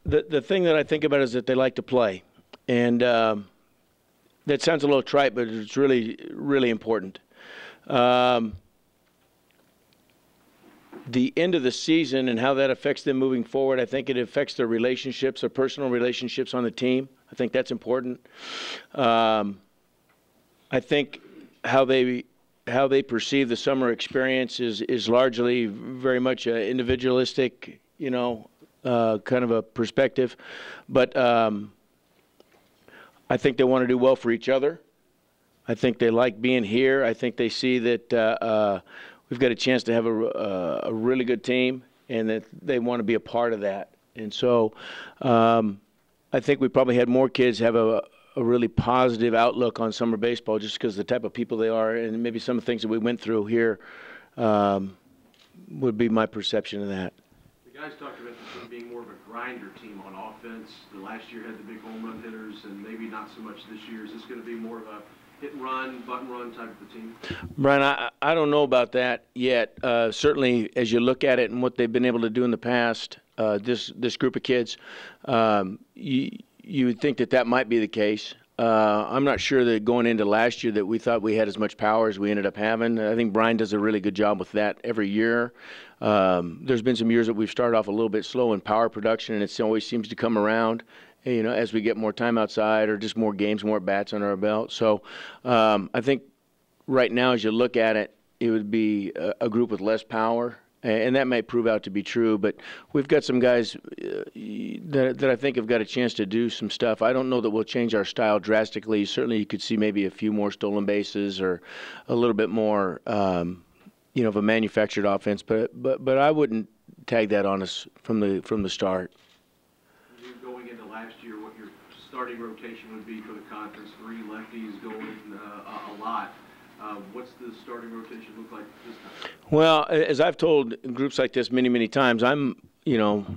the thing that I think about is that they like to play, and that sounds a little trite, but it's really, really important. The end of the season and how that affects them moving forward, I think it affects their relationships, their personal relationships on the team. I think that's important. I think how they perceive the summer experience is largely very much individualistic, kind of a perspective. But I think they want to do well for each other. I think they like being here. I think they see that we've got a chance to have a really good team, and that they want to be a part of that. And so I think we probably had more kids have a really positive outlook on summer baseball just because of the type of people they are, and maybe some of the things that we went through here would be my perception of that. The guys talked about this one being more of a grinder team on offense. The last year had the big home run hitters, and maybe not so much this year. Is this going to be more of a hit and run, button run type of a team? Brian, I don't know about that yet. Certainly, as you look at it and what they've been able to do in the past, this group of kids, you would think that might be the case. I'm not sure that going into last year that we thought we had as much power as we ended up having. I think Brian does a really good job with that every year. There's been some years that we've started off a little bit slow in power production, and it always seems to come around, as we get more time outside or just more games, more bats under our belt. So I think right now, as you look at it, it would be a group with less power. And that might prove out to be true, but we've got some guys that I think have got a chance to do some stuff. I don't know that we'll change our style drastically. Certainly, you could see maybe a few more stolen bases or a little bit more, of a manufactured offense. But I wouldn't tag that on us from the start. You're going into last year, what your starting rotation would be for the conference? 3 lefties going a lot. What's the starting rotation look like this time? Well, as I've told groups like this many, many times, I'm,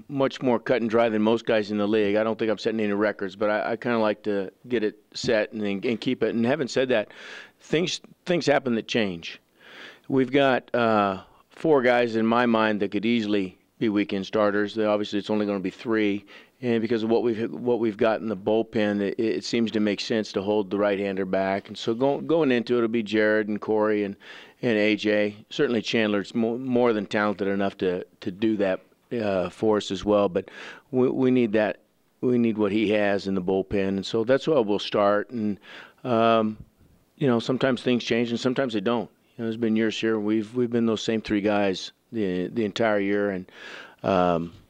much more cut and dry than most guys in the league. I don't think I'm setting any records, but I kind of like to get it set and keep it. And having said that, things happen that change. We've got 4 guys in my mind that could easily be weekend starters. Obviously, it's only going to be 3. And because of what we've got in the bullpen, it seems to make sense to hold the right-hander back. And so going into it, it'll be Jared and Corey and AJ. Certainly Chandler's more than talented enough to do that for us as well. But we need that. We need what he has in the bullpen. And so that's where we'll start. And sometimes things change and sometimes they don't. There's been years here we've been those same 3 guys the entire year, and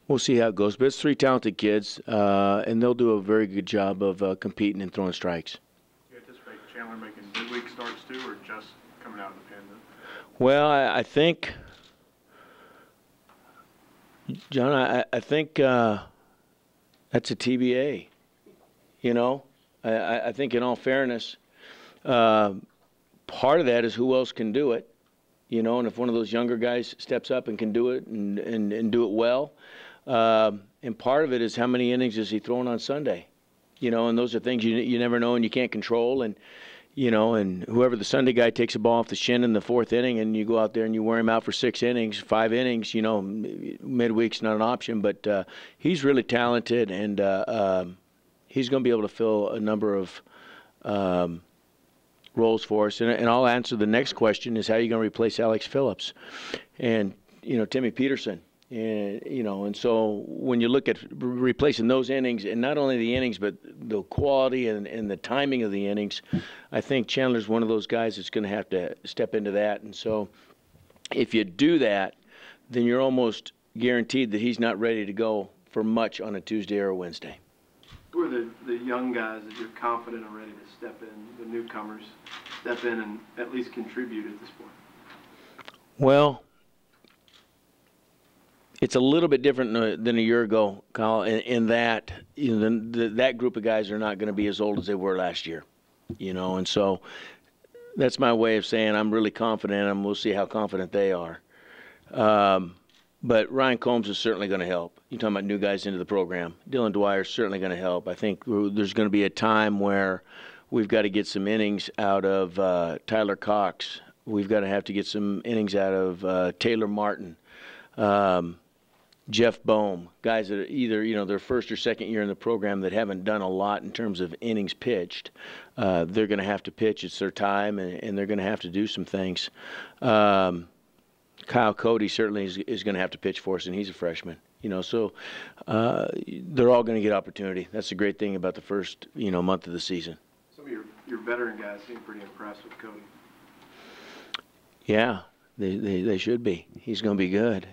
we'll see how it goes. But it's 3 talented kids, and they'll do a very good job of competing and throwing strikes. You anticipate Chandler making midweek starts too, or just coming out in the pen? Well, I think, John, I think that's a TBA. I think in all fairness, part of that is who else can do it. And if one of those younger guys steps up and can do it and do it well, and part of it is how many innings is he throwing on Sunday, and those are things you never know and you can't control. And and whoever the Sunday guy takes a ball off the shin in the 4th inning, and you go out there and you wear him out for 6 innings, 5 innings, midweek's not an option, but he's really talented, and he's going to be able to fill a number of roles for us. And I'll answer the next question is how are you going to replace Alex Phillips and, Timmy Peterson. And so when you look at replacing those innings, and not only the innings, but the quality and the timing of the innings, I think Chandler's one of those guys that's going to have to step into that. And so if you do that, then you're almost guaranteed that he's not ready to go for much on a Tuesday or a Wednesday. Who are the young guys that you're confident are ready to step in, the newcomers, step in and at least contribute at this point? Well, it's a little bit different than a year ago, Kyle, in that that group of guys are not going to be as old as they were last year, and so that's my way of saying I'm really confident, and we'll see how confident they are. But Ryan Combs is certainly going to help. You're talking about new guys into the program. Dylan Dwyer is certainly going to help. I think there's going to be a time where we've got to get some innings out of Tyler Cox. We've got to have to get some innings out of Taylor Martin. Jeff Bohm, guys that are either, their first or second year in the program that haven't done a lot in terms of innings pitched. They're going to have to pitch. It's their time, and they're going to have to do some things. Kyle Cody certainly is going to have to pitch for us, and he's a freshman. So they're all going to get opportunity. That's the great thing about the first, month of the season. Some of your veteran guys seem pretty impressed with Cody. Yeah, they should be. He's going to be good.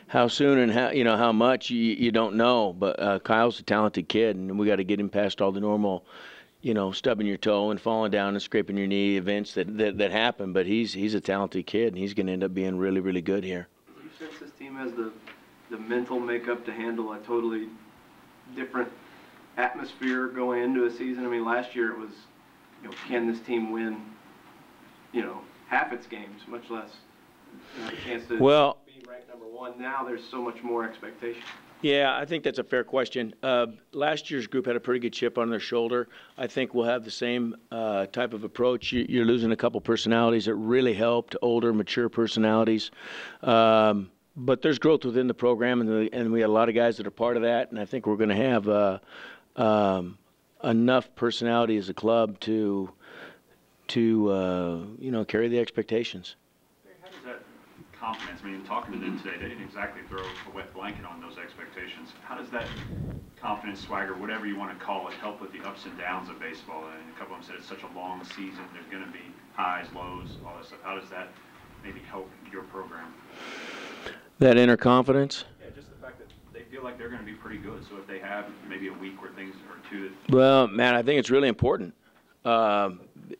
How soon and how much you don't know, but Kyle's a talented kid, and we got to get him past all the normal, stubbing your toe and falling down and scraping your knee events that happen. But he's a talented kid, and he's going to end up being really, really good here. Do you sense this team has the mental makeup to handle a totally different atmosphere going into a season? I mean, last year it was, can this team win, half its games, much less a chance to be ranked number one. Now there's so much more expectation. Yeah, I think that's a fair question. Last year's group had a pretty good chip on their shoulder. I think we'll have the same type of approach. You're losing a couple personalities that really helped, older, mature personalities. But there's growth within the program, and we had a lot of guys that are part of that, and I think we're going to have enough personality as a club to carry the expectations. How does that confidence, talking to them today, they didn't exactly throw a wet blanket on those expectations. How does that confidence, swagger, whatever you want to call it, help with the ups and downs of baseball? And a couple of them said it's such a long season, there's going to be highs, lows, all that stuff. How does that maybe help your program? That inner confidence? Yeah, just the fact that they feel like they're going to be pretty good. So if they have maybe a week where things are two. Well, man, I think it's really important.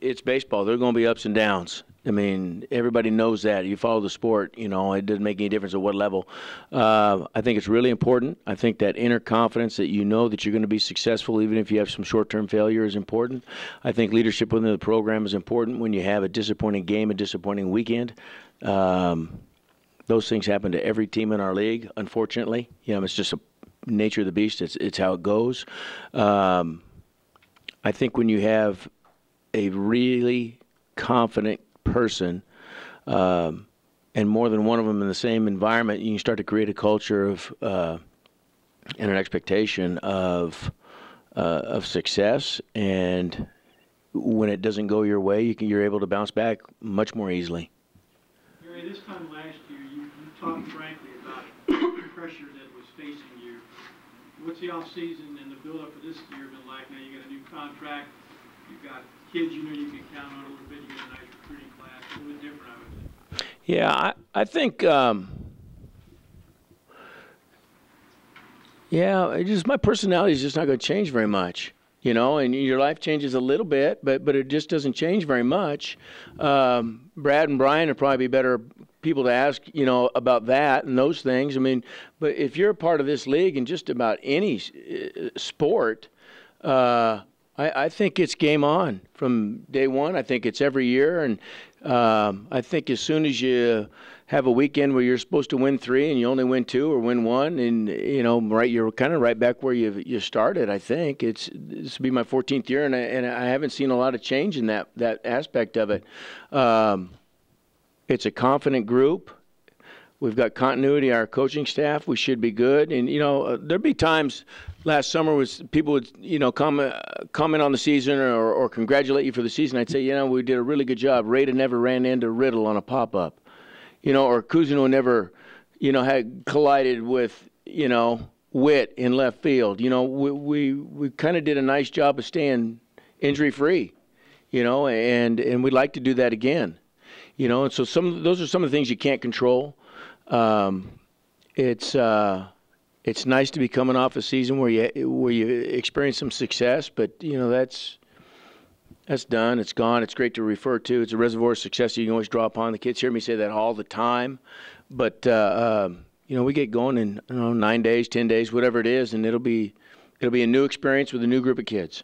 It's baseball. There are going to be ups and downs. I mean, everybody knows that. You follow the sport, it doesn't make any difference at what level. I think it's really important. I think that inner confidence that that you're going to be successful even if you have some short-term failure is important. I think leadership within the program is important when you have a disappointing game, a disappointing weekend. Those things happen to every team in our league, unfortunately. It's just a nature of the beast. It's how it goes. I think when you have a really confident person and more than one of them in the same environment, you can start to create a culture of and an expectation of success. And when it doesn't go your way, you're able to bounce back much more easily. Gary, this time last year, you talked frankly about the pressure that was facing you. What's the off-season and the build-up for this year been like? Now you got a new contract, you've got kids you can count on a little bit, you got a nice recruiting class, a little bit different, I would say. Yeah, I think, my personality is just not going to change very much. And your life changes a little bit, but it just doesn't change very much. Brad and Brian would probably be better people to ask, about that and those things. But if you're a part of this league in just about any sport, I think it's game on from day one. I think it's every year. And I think as soon as you have a weekend where you're supposed to win 3 and you only win 2 or win 1, and you're kind of right back where you started. I think this will be my 14th year, and I haven't seen a lot of change in that aspect of it. It's a confident group. We've got continuity. Our coaching staff, we should be good. And there'd be times last summer people would comment on the season or congratulate you for the season. I'd say we did a really good job. Rada never ran into Riddle on a pop-up. Or Cousineau never, had collided with, Witt in left field. We kind of did a nice job of staying injury-free, and we'd like to do that again, And so those are some of the things you can't control. It's nice to be coming off a season where you experience some success, but that's done. It's gone. It's great to refer to. It's a reservoir of success you can always draw upon. The kids hear me say that all the time. But, we get going in 9 days, 10 days, whatever it is, and it'll be a new experience with a new group of kids.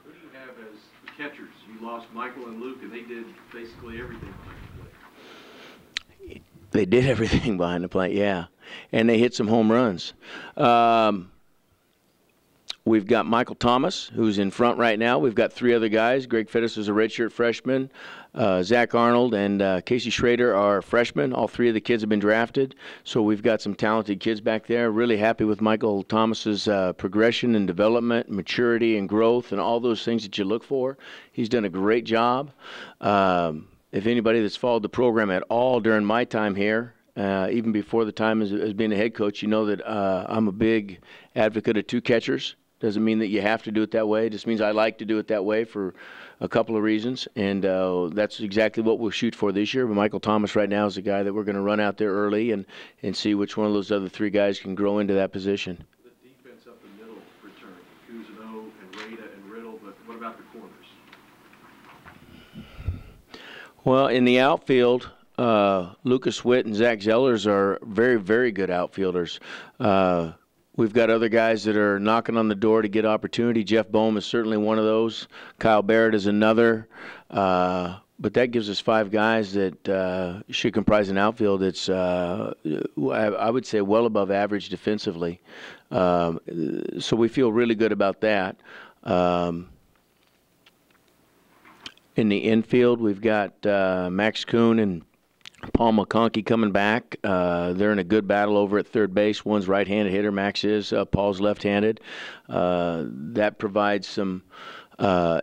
Who do you have as the catchers? You lost Michael and Luke, and they did basically everything behind the plate. They did everything behind the plate, yeah. And they hit some home runs. We've got Michael Thomas, who's in front right now. We've got 3 other guys. Greg Fittis is a redshirt freshman. Zach Arnold and Casey Schrader are freshmen. All 3 of the kids have been drafted. So we've got some talented kids back there. Really happy with Michael Thomas's progression and development, maturity and growth, and all those things that you look for. He's done a great job. If anybody that's followed the program at all during my time here, even before the time as being a head coach, you know that I'm a big advocate of 2 catchers. Doesn't mean that you have to do it that way. It just means I like to do it that way for a couple of reasons, and that's exactly what we'll shoot for this year. But Michael Thomas right now is the guy that we're going to run out there early and see which one of those other 3 guys can grow into that position. The defense up the middle return, Cousineau and Rada and Riddle, but what about the corners? Well, in the outfield, Lucas Witt and Zach Zellers are very, very good outfielders. We've got other guys that are knocking on the door to get opportunity. Jeff Boehm is certainly one of those. Kyle Barrett is another. But that gives us 5 guys that should comprise an outfield that's, I would say, well above average defensively. So we feel really good about that. In the infield, we've got Max Kuhn and Paul McConkey coming back. They're in a good battle over at third base. One's right-handed hitter, Max is. Paul's left-handed. That provides some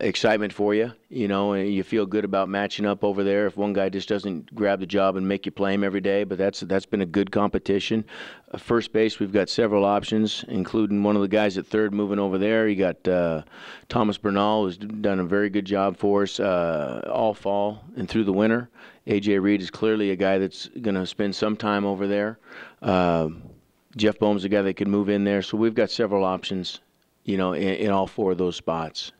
excitement for you, and you feel good about matching up over there if one guy just doesn't grab the job and make you play him every day. But that's been a good competition. First base, we've got several options, including one of the guys at third moving over there. You got Thomas Bernal, who's done a very good job for us all fall and through the winter. A.J. Reed is clearly a guy that's going to spend some time over there. Jeff Boehm's a guy that could move in there. So we've got several options, in all 4 of those spots.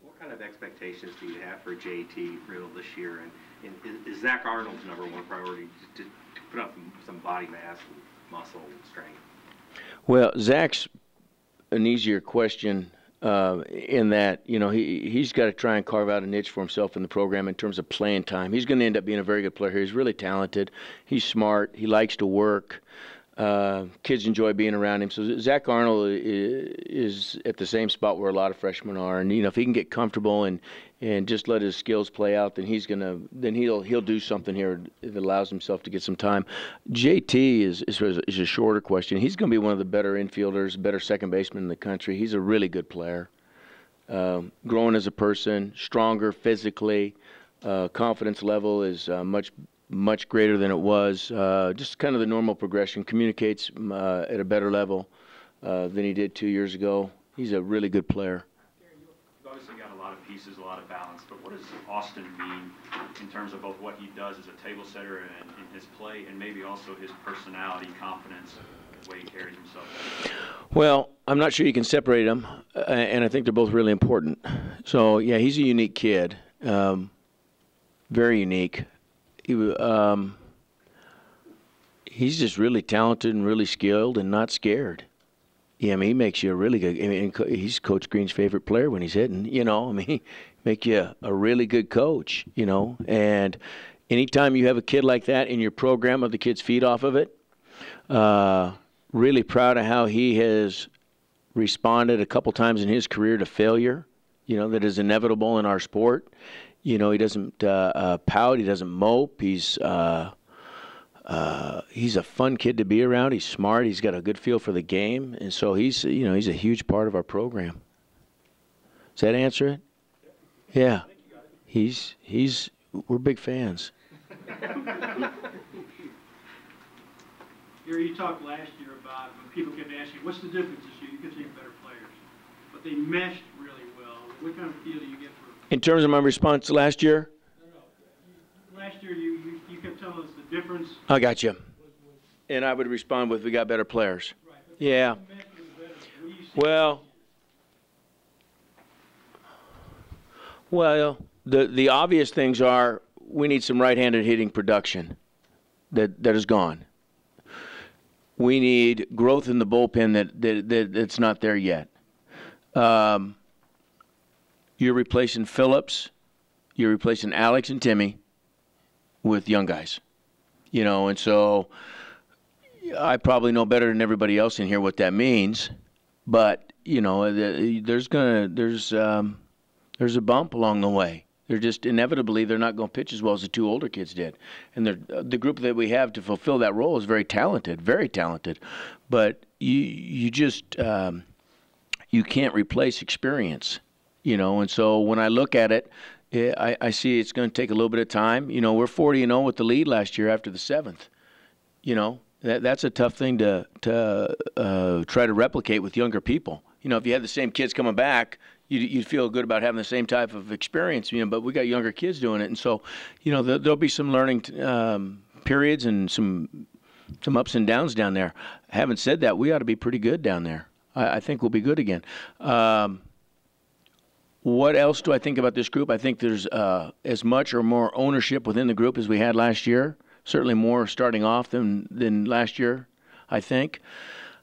What kind of expectations do you have for JT Riddle this year? And is Zach Arnold's number 1 priority to put up some body mass and muscle and strength? Well, Zach's an easier question in that, he's got to try and carve out a niche for himself in the program in terms of playing time. He's going to end up being a very good player here. He's really talented. He's smart. He likes to work. Kids enjoy being around him. So Zach Arnold is at the same spot where a lot of freshmen are. And, if he can get comfortable and just let his skills play out, then he'll do something here that allows himself to get some time. JT is a shorter question. He's going to be one of the better infielders, better second baseman in the country. He's a really good player. Growing as a person, stronger physically, confidence level is much greater than it was. Just kind of the normal progression. Communicates at a better level than he did 2 years ago. He's a really good player. You've obviously got a lot of pieces, a lot of balance, but what does Austin mean in terms of both what he does as a table setter and in his play, and maybe also his personality, confidence, the way he carries himself? Well, I'm not sure you can separate them, and I think they're both really important. So, yeah, he's a unique kid, very unique. He's just really talented and really skilled and not scared. Yeah, he makes you a really good. He's Coach Green's favorite player when he's hitting. Make you a really good coach. And anytime you have a kid like that in your program, the kids feed off of it. Really proud of how he has responded a couple times in his career to failure. That is inevitable in our sport. He doesn't pout. He doesn't mope. He's a fun kid to be around. He's smart. He's got a good feel for the game, and so he's a huge part of our program. Does that answer it? Yeah. We're big fans. Gary, you talked last year about when people kept asking, what's the difference this year? You could see better players, but they meshed really well. What kind of feel do you get for? In terms of my response last year? No. Last year you kept telling us the difference. I got you. And I would respond with, we got better players. Right. Yeah. Well, the obvious things are we need some right-handed hitting production that is gone. We need growth in the bullpen that's not there yet. You're replacing Phillips, you're replacing Alex and Timmy with young guys, and so I probably know better than everybody else in here what that means, but there's a bump along the way. They're just inevitably they're not going to pitch as well as the two older kids did, and the group that we have to fulfill that role is very talented, but you just you can't replace experience, and so when I look at it, I see it's going to take a little bit of time. We're 40-0 with the lead last year after the 7th. That's a tough thing to try to replicate with younger people. If you had the same kids coming back, you'd feel good about having the same type of experience. But we got younger kids doing it, and so there'll be some learning periods and some ups and downs down there. Having said that, we ought to be pretty good down there. I think we'll be good again. What else do I think about this group? I think there's as much or more ownership within the group as we had last year. Certainly more starting off than last year, I think.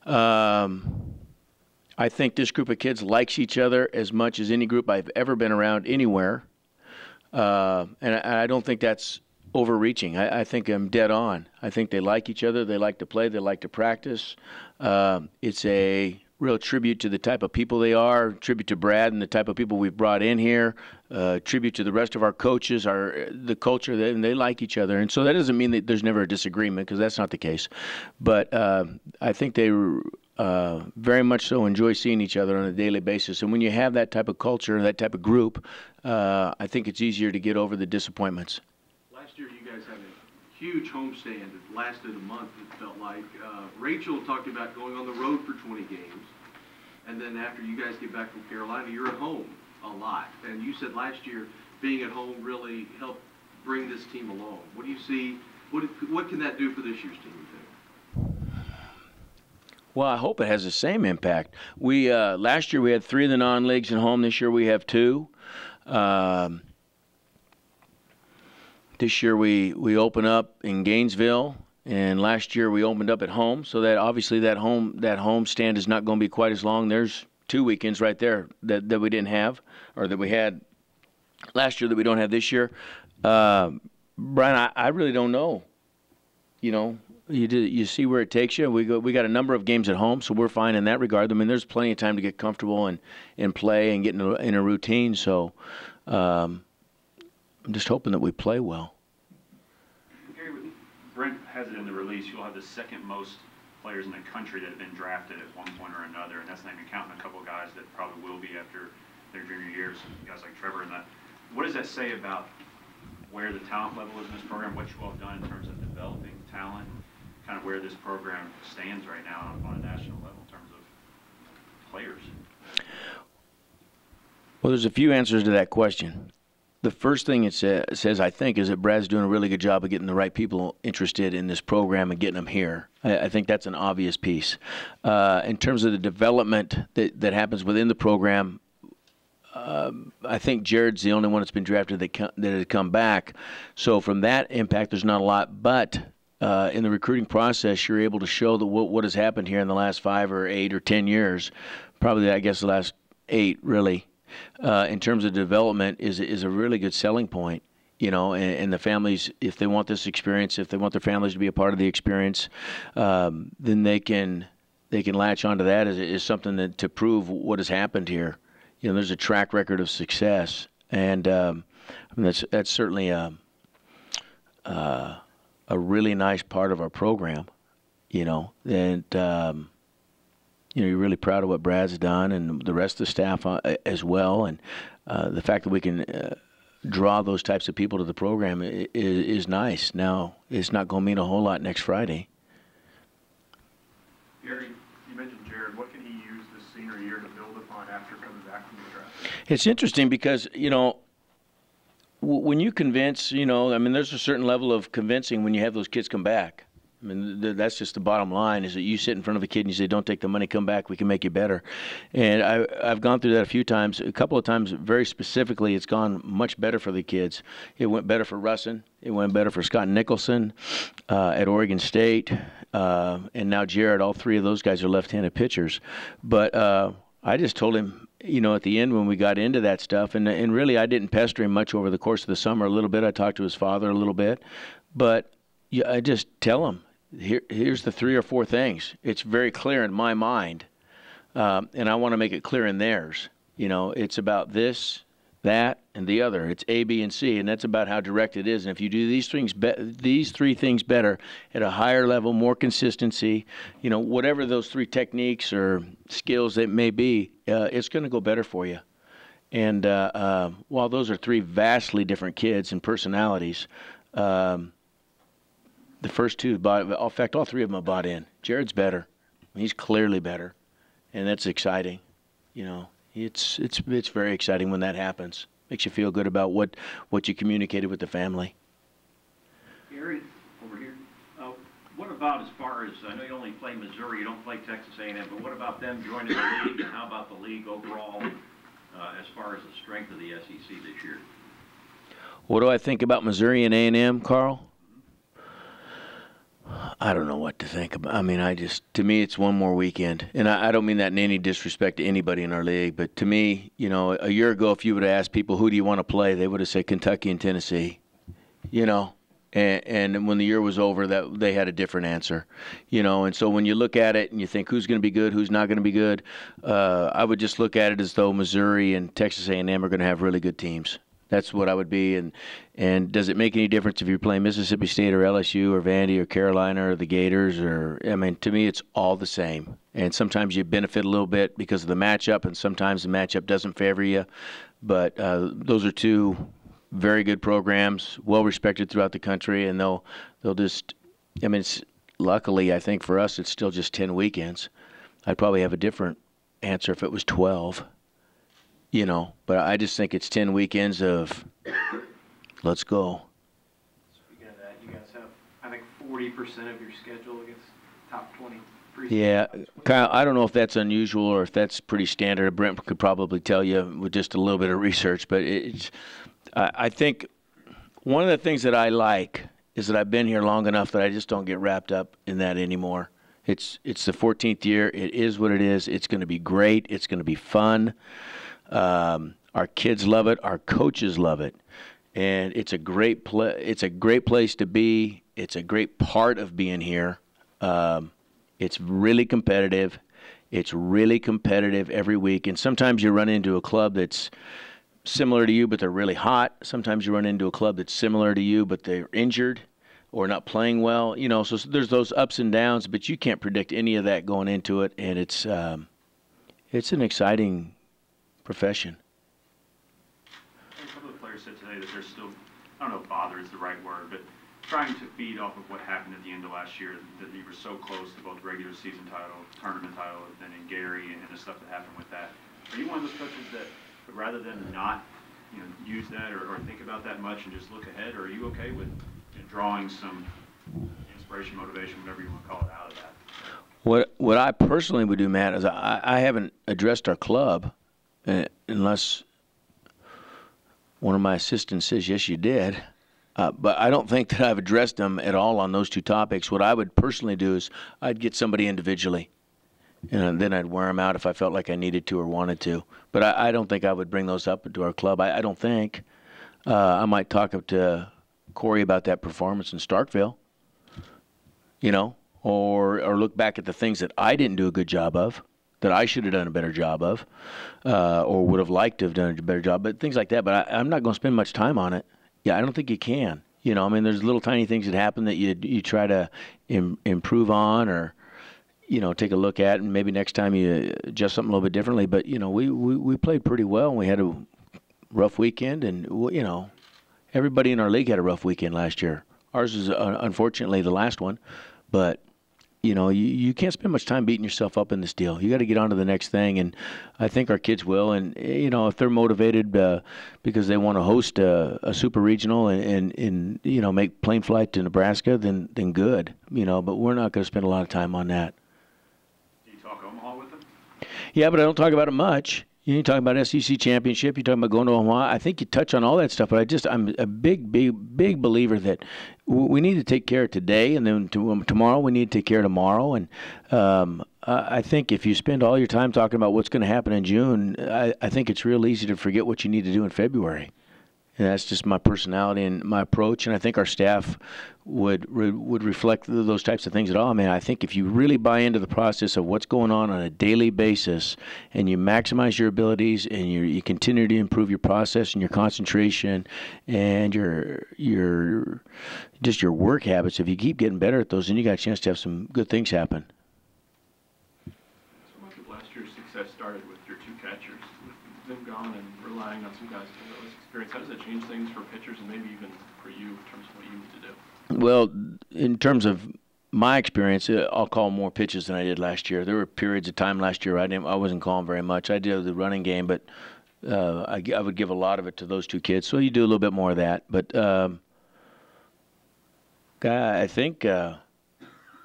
I think this group of kids likes each other as much as any group I've ever been around anywhere. And I don't think that's overreaching. I think I'm dead on. I think they like each other. They like to play. They like to practice. It's a real tribute to the type of people they are, tribute to Brad and the type of people we've brought in here, tribute to the rest of our coaches, the culture, and they like each other. And so that doesn't mean that there's never a disagreement, because that's not the case. But I think they very much so enjoy seeing each other on a daily basis. And when you have that type of culture, that type of group, I think it's easier to get over the disappointments. Last year you guys had a huge homestand. It lasted a month, it felt like. Rachel talked about going on the road for 20 games. And then after you guys get back from Carolina, you're at home a lot. And you said last year being at home really helped bring this team along. What do you see? What can that do for this year's team, you think? Well, I hope it has the same impact. We last year we had 3 of the non-leagues at home. This year we have 2. This year we open up in Gainesville, and last year we opened up at home. So that obviously that home stand is not going to be quite as long. There's 2 weekends right there that we didn't have, or that we had last year that we don't have this year. Brian, I really don't know. You see where it takes you. We got a number of games at home, so we're fine in that regard. I mean, there's plenty of time to get comfortable and play and get in a routine. So I'm just hoping that we play well. Gary, Brent has it in the release. You'll have the second most players in the country that have been drafted at one point or another, and that's not even counting a couple of guys that probably will be after their junior years, guys like Trevor and that. What does that say about where the talent level is in this program, what you all have done in terms of developing talent, kind of where this program stands right now on a national level in terms of players? Well, there's a few answers to that question. The first thing it says, I think, is that Brad's doing a really good job of getting the right people interested in this program and getting them here. I think that's an obvious piece. In terms of the development that happens within the program, I think Jared's the only one that's been drafted that has come back. So from that impact, there's not a lot. But in the recruiting process, you're able to show what has happened here in the last 5 or 8 or 10 years, probably, I guess, the last 8, really. In terms of development is a really good selling point, and the families, if they want this experience, if they want their families to be a part of the experience, then they can latch onto that as something to prove what has happened here. There's a track record of success, and that's certainly a really nice part of our program, and you're really proud of what Brad's done and the rest of the staff as well. And the fact that we can draw those types of people to the program is nice. Now, it's not going to mean a whole lot next Friday. Gary, you mentioned Jared. What can he use this senior year to build upon after coming back from the draft? It's interesting because, when you convince, there's a certain level of convincing when you have those kids come back. I mean, that's just the bottom line, is that you sit in front of a kid and you say, don't take the money, come back, we can make you better. And I've gone through that a few times. A couple of times, very specifically, it's gone much better for the kids. It went better for Russin. It went better for Scott Nicholson at Oregon State. And now Jared, all 3 of those guys are left-handed pitchers. But I just told him, at the end when we got into that stuff, and really I didn't pester him much over the course of the summer a little bit. I talked to his father a little bit. But I just tell him, here's the 3 or 4 things. It's very clear in my mind And I want to make it clear in theirs. It's about this, that, and the other. It's A, B, and C, and that's about how direct it is. And if you do these three things better at a higher level, more consistency, whatever those three techniques or skills it may be, it's going to go better for you. And while those are three vastly different kids and personalities, the first two, in fact, all three of them have bought in. Jared's better. He's clearly better, and that's exciting. It's very exciting when that happens. Makes you feel good about what you communicated with the family. Gary, over here. What about as far as, I know you only play Missouri, you don't play Texas A&M, but what about them joining the league, and how about the league overall as far as the strength of the SEC this year? What do I think about Missouri and A&M, Carl? I don't know what to think about. I mean, to me, it's one more weekend. And I don't mean that in any disrespect to anybody in our league, but to me, a year ago, if you would have asked people, who do you want to play, they would have said Kentucky and Tennessee, And when the year was over, that they had a different answer, And so when you look at it and you think who's going to be good, who's not going to be good, I would just look at it as though Missouri and Texas A&M are going to have really good teams. That's what I would be. And does it make any difference if you're playing Mississippi State or LSU or Vandy or Carolina or the Gators? To me, it's all the same. And sometimes you benefit a little bit because of the matchup, and sometimes the matchup doesn't favor you. But those are two very good programs, well respected throughout the country, and they'll just. Luckily, I think for us, it's still just 10 weekends. I'd probably have a different answer if it was 12. But I just think it's 10 weekends of let's go. Speaking of that, you guys have, I think, 40% of your schedule against top 20 preseason. Yeah, Kyle, I don't know if that's unusual or if that's pretty standard. Brent could probably tell you with just a little bit of research, but I think one of the things that I like is that I've been here long enough that I just don't get wrapped up in that anymore. It's the 14th year. It is what it is. It's going to be great. It's going to be fun. Our kids love it. Our coaches love it, and it's a great It's a great place to be. It's a great part of being here. It's really competitive. It's really competitive every week, and sometimes you run into a club that's similar to you, but they're really hot. Sometimes you run into a club that's similar to you, but they're injured or not playing well. So there's those ups and downs, but you can't predict any of that going into it, and it's an exciting profession. A couple of players said today that they're still, I don't know if bother is the right word, but trying to feed off of what happened at the end of last year, that you were so close to both regular season title, tournament title, and then Gary and the stuff that happened with that. Are you one of those coaches that rather than not use that or think about that much and just look ahead, or are you okay with drawing some inspiration, motivation, whatever you want to call it, out of that? What I personally would do, Matt, is I haven't addressed our club unless one of my assistants says, yes, you did. But I don't think that I've addressed them at all on those two topics. What I would personally do is I'd get somebody individually, and then I'd wear them out if I felt like I needed to or wanted to. But I don't think I would bring those up to our club. I don't think. I might talk up to Corey about that performance in Starkville, or look back at the things that I didn't do a good job of, that I should have done a better job of, or would have liked to have done a better job, but things like that. But I'm not going to spend much time on it. Yeah, I don't think you can. There's little tiny things that happen that you try to improve on or, take a look at, and maybe next time you adjust something a little bit differently. But, we played pretty well, and we had a rough weekend, and, everybody in our league had a rough weekend last year. Ours is unfortunately the last one, but you can't spend much time beating yourself up in this deal. You got to get on to the next thing, and I think our kids will. And if they're motivated because they want to host a super regional and make plane flight to Nebraska, then good. But we're not going to spend a lot of time on that. Do you talk Omaha with them? Yeah, but I don't talk about it much. You talk about SEC championship. You talk about going to Omaha. I think you touch on all that stuff, but I'm a big believer that we need to take care of today, and then tomorrow we need to take care of tomorrow. And I think if you spend all your time talking about what's going to happen in June, I think it's real easy to forget what you need to do in February. And that's just my personality and my approach, and I think our staff would reflect those types of things at all. I mean, I think if you really buy into the process of what's going on a daily basis, and you maximize your abilities, and you continue to improve your process and your concentration and your just your work habits, if you keep getting better at those, then you got a chance to have some good things happen. So much of last year's success started with your two catchers. With them gone and relying on some guys with less experience, how does that change things for pitchers and maybe even for you in terms of what you need to do? Well, in terms of my experience, I'll call more pitches than I did last year. There were periods of time last year I wasn't calling very much. I did the running game, but I would give a lot of it to those two kids. So you do a little bit more of that. But I think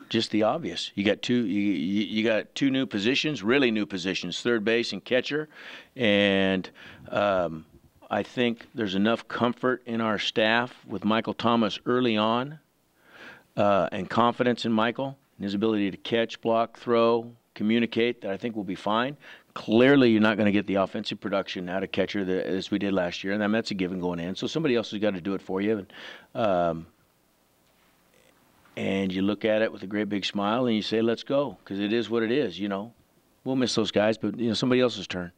just the obvious. You got two. You got two new positions, really new positions: third base and catcher, and I think there's enough comfort in our staff with Michael Thomas early on, and confidence in Michael and his ability to catch, block, throw, communicate, that I think we'll be fine. Clearly, you're not going to get the offensive production out of catcher as we did last year, and I mean, that's a given going in. So somebody else has got to do it for you. And you look at it with a great big smile and you say, let's go, because it is what it is, you know. We'll miss those guys, but, you know, somebody else's turn.